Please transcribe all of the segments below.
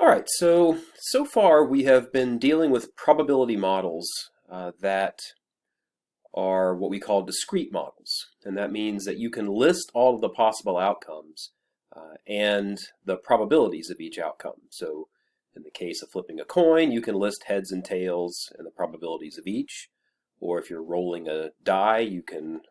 right, so far we have been dealing with probability models that are what we call discrete models. And that means that you can list all of the possible outcomes and the probabilities of each outcome. So in the case of flipping a coin, you can list heads and tails and the probabilities of each. Or if you're rolling a die, you can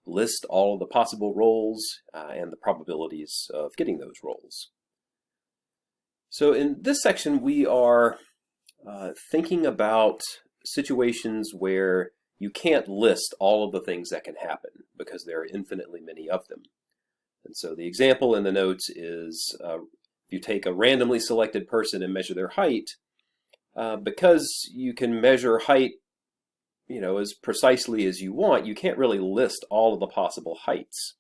list all of the possible rolls and the probabilities of getting those rolls. So in this section, we are thinking about situations where you can't list all of the things that can happen because there are infinitely many of them. And so the example in the notes is if you take a randomly selected person and measure their height, because you can measure height as precisely as you want, you can't really list all of the possible heights.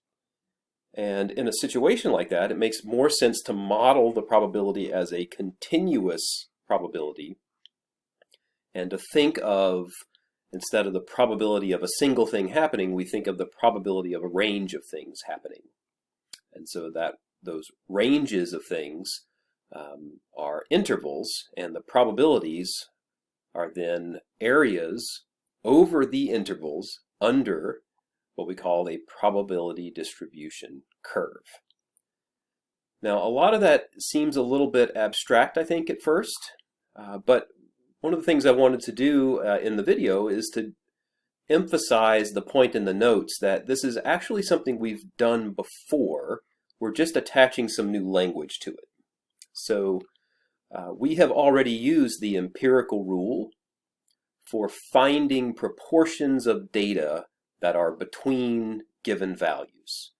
And in a situation like that, it makes more sense to model the probability as a continuous probability and to think of, instead of the probability of a single thing happening, we think of the probability of a range of things happening. And so that those ranges of things are intervals, and the probabilities are then areas over the intervals under what we call a probability distribution curve. Now, a lot of that seems a little bit abstract, I think, at first, but one of the things I wanted to do in the video is to emphasize the point in the notes that this is actually something we've done before. We're just attaching some new language to it. So we have already used the empirical rule for finding proportions of data that are between given values.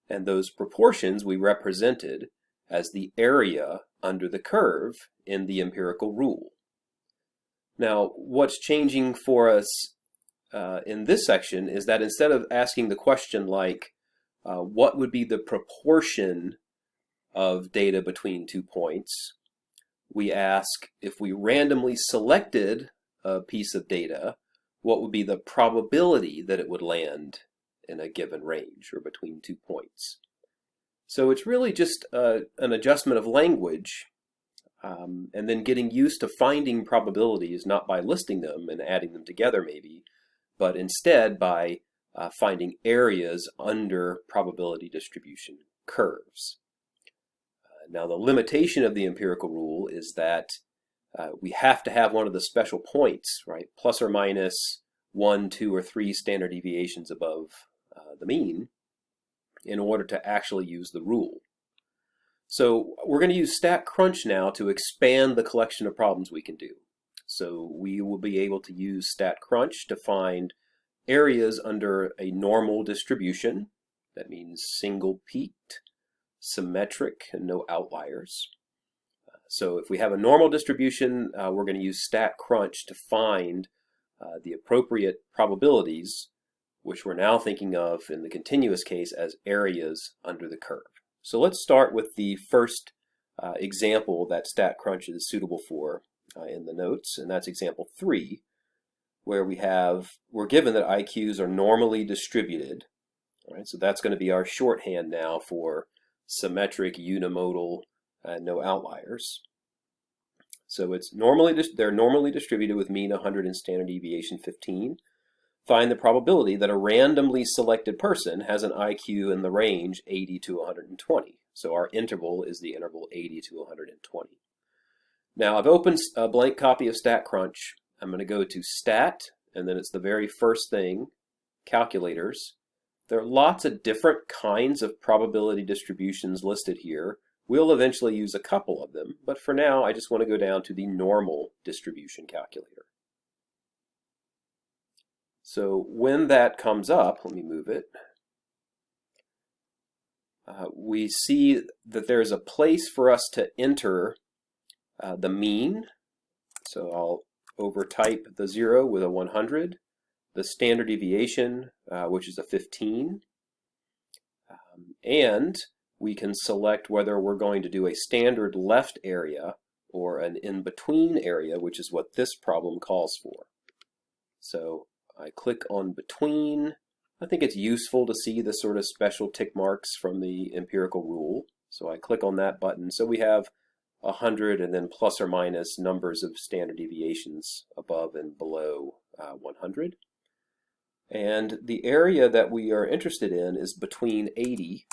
And those proportions we represented as the area under the curve in the empirical rule. Now, what's changing for us in this section is that instead of asking the question like, what would be the proportion of data between 2 points, we ask, if we randomly selected a piece of data, what would be the probability that it would land in a given range or between 2 points. So it's really just an adjustment of language and then getting used to finding probabilities, not by listing them and adding them together maybe, but instead by finding areas under probability distribution curves. Now the limitation of the empirical rule is that we have to have one of the special points, right? Plus or minus 1, 2, or 3 standard deviations above the mean in order to actually use the rule. So we're going to use StatCrunch now to expand the collection of problems we can do. So we will be able to use StatCrunch to find areas under a normal distribution. That means single peaked, symmetric, and no outliers. So if we have a normal distribution, we're going to use StatCrunch to find the appropriate probabilities, which we're now thinking of in the continuous case as areas under the curve. So let's start with the first example that StatCrunch is suitable for in the notes, and that's example 3, where we're given that IQs are normally distributed. All right, so that's going to be our shorthand now for symmetric, unimodal, no outliers. So they're normally distributed with mean 100 and standard deviation 15. Find the probability that a randomly selected person has an IQ in the range 80 to 120. So our interval is the interval 80 to 120. Now I've opened a blank copy of StatCrunch. I'm going to go to Stat, and then it's the very first thing, Calculators. There are lots of different kinds of probability distributions listed here. We'll eventually use a couple of them, but for now I just want to go down to the normal distribution calculator. So when that comes up, let me move it, we see that there's a place for us to enter the mean. So I'll overtype the 0 with a 100, the standard deviation, which is a 15, and we can select whether we're going to do a standard left area or an in-between area, which is what this problem calls for. So I click on between. I think it's useful to see the sort of special tick marks from the empirical rule. So I click on that button. So we have 100, and then plus or minus numbers of standard deviations above and below 100. And the area that we are interested in is between 80,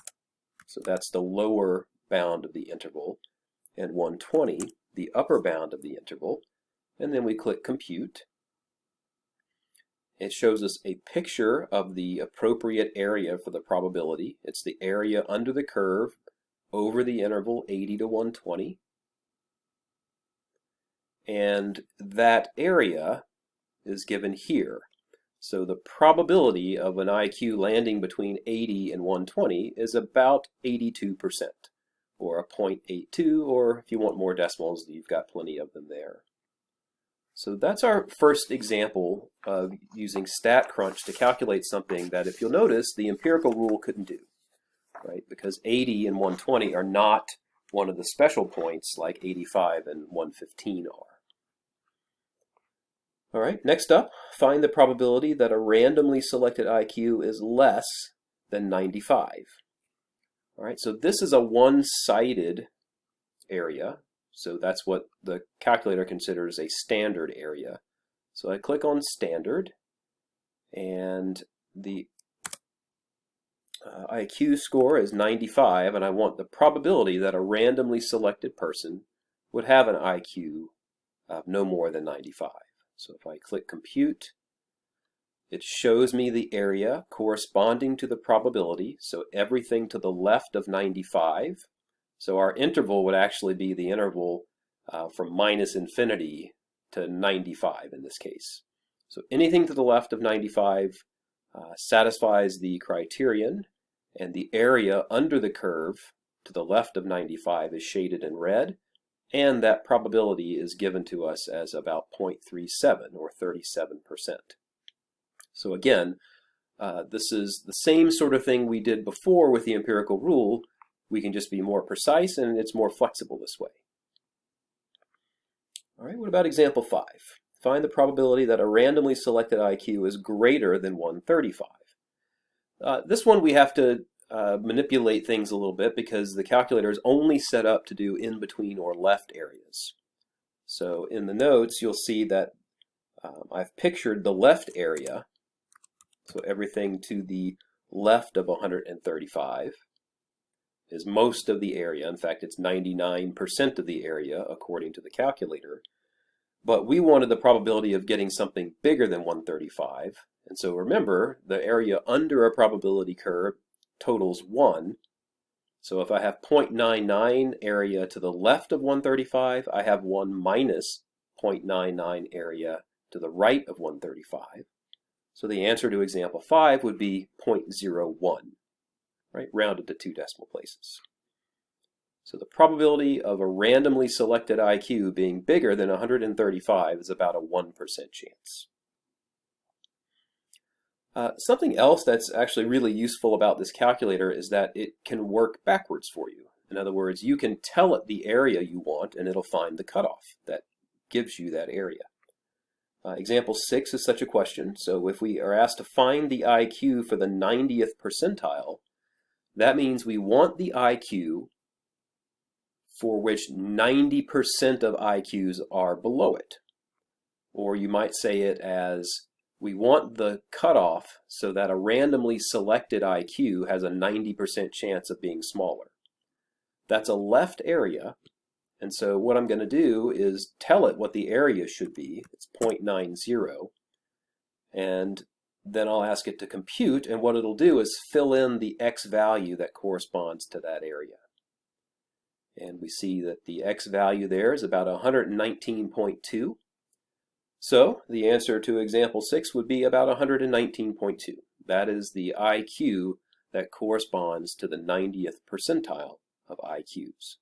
so that's the lower bound of the interval, and 120, the upper bound of the interval. And then we click Compute. It shows us a picture of the appropriate area for the probability. It's the area under the curve over the interval 80 to 120. And that area is given here. So the probability of an IQ landing between 80 and 120 is about 82%, or a 0.82, or if you want more decimals, you've got plenty of them there. So that's our first example of using StatCrunch to calculate something that, if you'll notice, the empirical rule couldn't do, right? Because 80 and 120 are not one of the special points like 85 and 115 are. All right, next up, find the probability that a randomly selected IQ is less than 95. All right, so this is a one-sided area. So that's what the calculator considers a standard area. So I click on Standard, and the IQ score is 95, and I want the probability that a randomly selected person would have an IQ of no more than 95. So if I click Compute, it shows me the area corresponding to the probability, so everything to the left of 95. So our interval would actually be the interval from minus infinity to 95 in this case. So anything to the left of 95 satisfies the criterion, and the area under the curve to the left of 95 is shaded in red, and that probability is given to us as about 0.37 or 37%. So again, this is the same sort of thing we did before with the empirical rule. We can just be more precise, and it's more flexible this way. All right, what about example 5? Find the probability that a randomly selected IQ is greater than 135. This one we have to manipulate things a little bit because the calculator is only set up to do in between or left areas. So in the notes, you'll see that I've pictured the left area, so everything to the left of 135. Is most of the area. In fact, it's 99% of the area according to the calculator. But we wanted the probability of getting something bigger than 135. And so remember, the area under a probability curve totals 1. So if I have 0.99 area to the left of 135, I have 1 minus 0.99 area to the right of 135. So the answer to example 5 would be 0.01. Right, rounded to 2 decimal places. So the probability of a randomly selected IQ being bigger than 135 is about a 1% chance. Something else that's actually really useful about this calculator is that it can work backwards for you. In other words, you can tell it the area you want, and it'll find the cutoff that gives you that area. Example 6 is such a question. So if we are asked to find the IQ for the 90th percentile, that means we want the IQ for which 90% of IQs are below it. Or you might say it as, we want the cutoff so that a randomly selected IQ has a 90% chance of being smaller. That's a left area, and so what I'm going to do is tell it what the area should be. It's 0.90, and then I'll ask it to compute, and what it'll do is fill in the x value that corresponds to that area. And we see that the x value there is about 119.2. So the answer to example 6 would be about 119.2. That is the IQ that corresponds to the 90th percentile of IQs.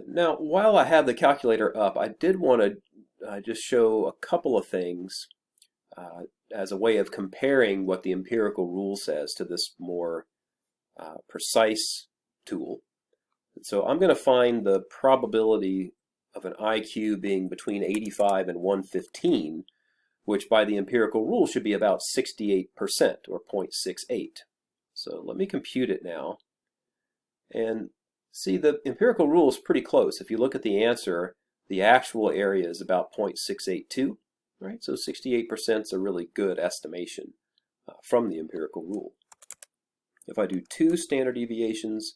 Now, while I have the calculator up, I did want to just show a couple of things as a way of comparing what the empirical rule says to this more precise tool. And so I'm going to find the probability of an IQ being between 85 and 115, which by the empirical rule should be about 68% or 0.68. So let me compute it now. And See, the empirical rule is pretty close. If you look at the answer, the actual area is about 0.682, right? So 68% is a really good estimation from the empirical rule. If I do 2 standard deviations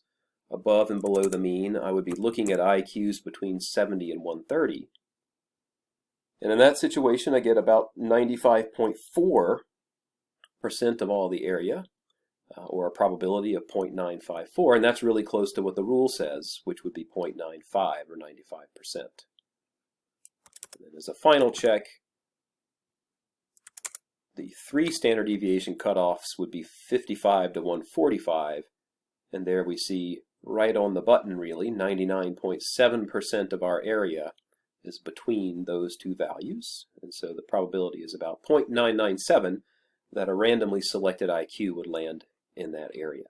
above and below the mean, I would be looking at IQs between 70 and 130. And in that situation, I get about 95.4% of all the area, or a probability of 0.954, and that's really close to what the rule says, which would be 0.95 or 95%. And then as a final check, the 3 standard deviation cutoffs would be 55 to 145, and there we see right on the button really, 99.7% of our area is between those 2 values, and so the probability is about 0.997 that a randomly selected IQ would land in that area.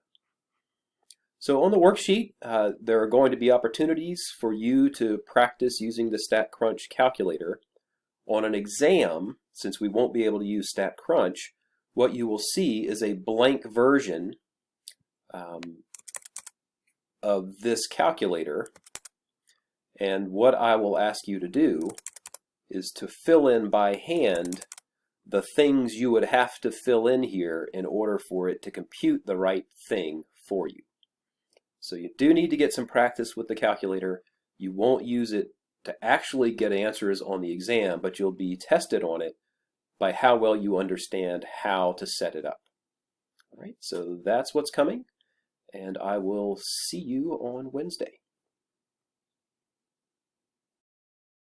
So on the worksheet, there are going to be opportunities for you to practice using the StatCrunch calculator. On an exam, since we won't be able to use StatCrunch, what you will see is a blank version of this calculator, and what I will ask you to do is to fill in by hand the things you would have to fill in here in order for it to compute the right thing for you. So you do need to get some practice with the calculator. You won't use it to actually get answers on the exam, but you'll be tested on it by how well you understand how to set it up. All right, so that's what's coming, and I will see you on Wednesday.